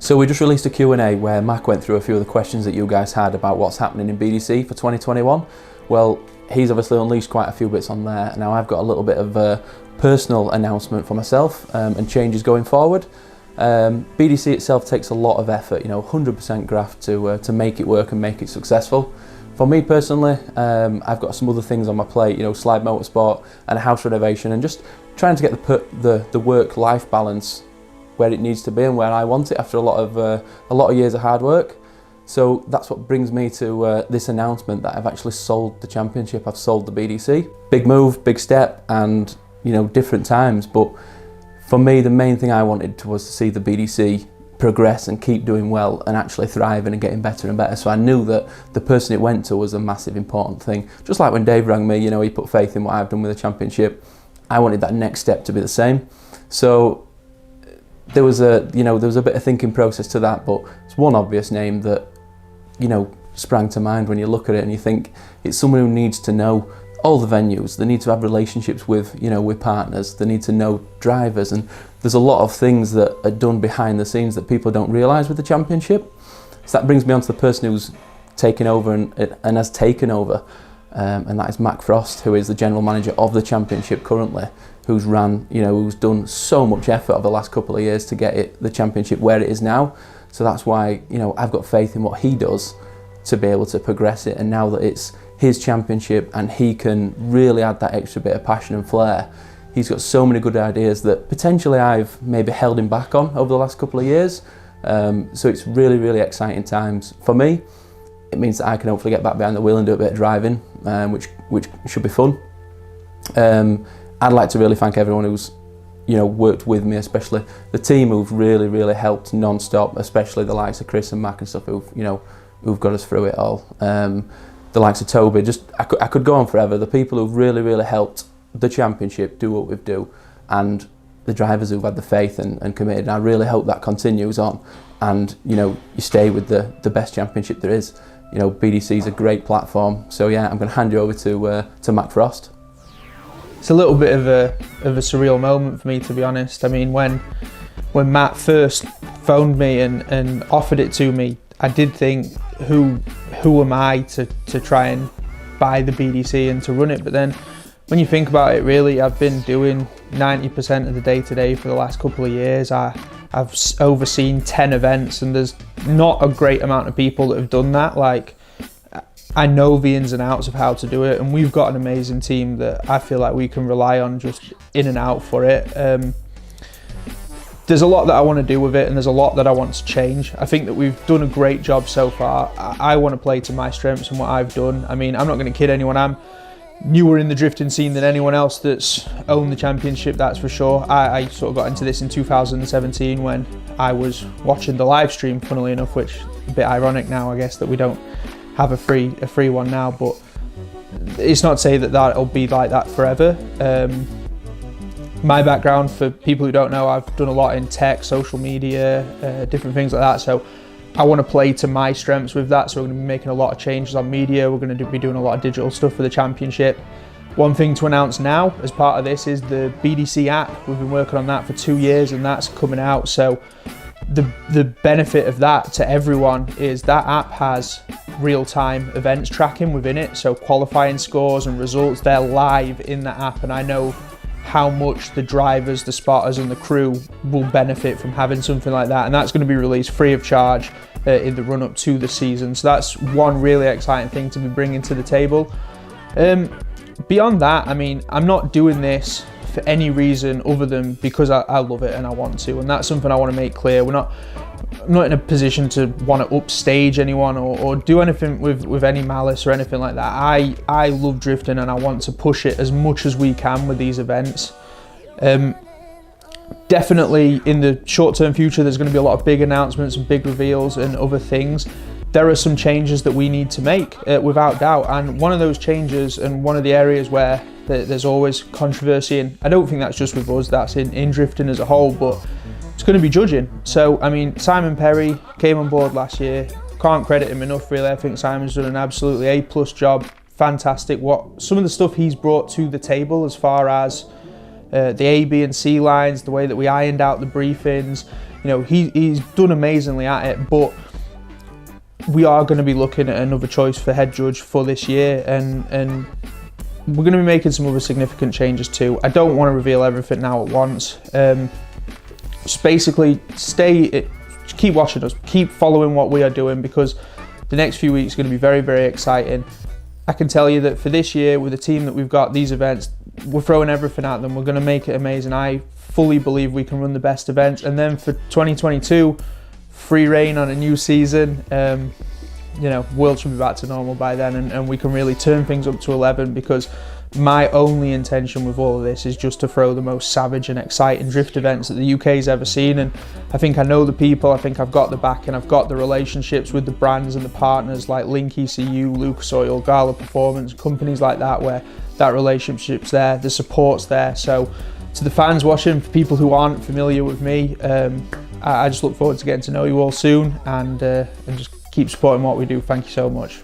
So we just released a Q&A where Mac went through a few of the questions that you guys had about what's happening in BDC for 2021. Well, he's obviously unleashed quite a few bits on there. Now I've got a little bit of a personal announcement for myself and changes going forward. BDC itself takes a lot of effort, 100% graft to make it work and make it successful. For me personally, I've got some other things on my plate, slide motorsport and a house renovation, and just trying to get the work-life balance where it needs to be and where I want it after a lot of years of hard work. So that's what brings me to this announcement that I've actually sold the championship. I've sold the BDC. Big move, big step, and different times. But for me, the main thing I wanted was to see the BDC progress and keep doing well and actually thriving and getting better and better. So I knew that the person it went to was a massive important thing. Just like when Dave rang me, he put faith in what I've done with the championship. I wanted that next step to be the same. So there was a bit of thinking process to that, but it's one obvious name that sprang to mind when you look at it and you think it's someone who needs to know all the venues. They need to have relationships with with partners. They need to know drivers, and there's a lot of things that are done behind the scenes that people don't realise with the championship. So that brings me on to the person who's taken over and has taken over, and that is Matt Frost, who is the general manager of the championship currently, who's done so much effort over the last couple of years to get the championship where it is now. So that's why I've got faith in what he does to be able to progress it. And now that it's his championship and he can really add that extra bit of passion and flair, he's got so many good ideas that potentially I've maybe held him back on over the last couple of years. So it's really, really exciting times for me. It means that I can hopefully get back behind the wheel and do a bit of driving, which should be fun. I'd like to really thank everyone who's worked with me, especially the team who've really, really helped non-stop, especially the likes of Chris and Mac and stuff who've got us through it all. The likes of Toby, I could go on forever. The people who've really, really helped the championship do what we do, and the drivers who've had the faith and committed. And I really hope that continues on, and you stay with the best championship there is. BDC is a great platform. So yeah, I'm going to hand you over to Matt Frost. It's a little bit of a surreal moment for me, to be honest. I mean, when Matt first phoned me and offered it to me, I did think, who am I to try and buy the BDC and to run it? But then when you think about it, really, I've been doing 90% of the day-to-day for the last couple of years. I've overseen 10 events, and there's not a great amount of people that have done that. Like, I know the ins and outs of how to do it, and we've got an amazing team that I feel like we can rely on just in and out for it. There's a lot that I want to do with it, and there's a lot that I want to change. I think that we've done a great job so far. I want to play to my strengths and what I've done. I mean, I'm not going to kid anyone. I'm newer in the drifting scene than anyone else that's owned the championship, that's for sure. I sort of got into this in 2017 when I was watching the live stream, funnily enough, which is a bit ironic now, I guess, that we don't have a free one now, but it's not to say that that'll be like that forever. My background, for people who don't know, I've done a lot in tech, social media, different things like that, so I want to play to my strengths with that. So we're going to be making a lot of changes on media. We're going to be doing a lot of digital stuff for the championship. One thing to announce now as part of this is the BDC app. We've been working on that for 2 years, and that's coming out. So the benefit of that to everyone is that app has real-time events tracking within it. So qualifying scores and results, they're live in the app, and I know how much the drivers, the spotters and the crew will benefit from having something like that. And that's going to be released free of charge in the run up to the season. So that's one really exciting thing to be bringing to the table. Beyond that, I mean, I'm not doing this for any reason other than because I love it and I want to. And that's something I want to make clear. I'm not in a position to want to upstage anyone or do anything with any malice or anything like that. I love drifting and I want to push it as much as we can with these events. Definitely in the short-term future, there's going to be a lot of big announcements and big reveals and other things. There are some changes that we need to make, without doubt. And one of those changes, and one of the areas where there's always controversy, and I don't think that's just with us, that's in drifting as a whole, but it's going to be judging. So, I mean, Simon Perry came on board last year. Can't credit him enough, really. I think Simon's done an absolutely A+ job. Fantastic. Some of the stuff he's brought to the table as far as the A, B and C lines, the way that we ironed out the briefings, he's done amazingly at it, but we are going to be looking at another choice for head judge for this year, and we're going to be making some other significant changes too. I don't want to reveal everything now at once. Just basically keep watching us, keep following what we are doing, because the next few weeks are going to be very, very exciting. I can tell you that for this year, with the team that we've got, these events, we're throwing everything at them. We're going to make it amazing. I fully believe we can run the best events. And then for 2022, free reign on a new season. World should be back to normal by then, and we can really turn things up to 11, because my only intention with all of this is just to throw the most savage and exciting drift events that the UK's ever seen. And I think I know the people, I think I've got the back, and I've got the relationships with the brands and the partners like Link ECU, Lucas Oil, Gala Performance, companies like that, where that relationship's there, the support's there. So to the fans watching, for people who aren't familiar with me, I just look forward to getting to know you all soon, and just keep supporting what we do. Thank you so much.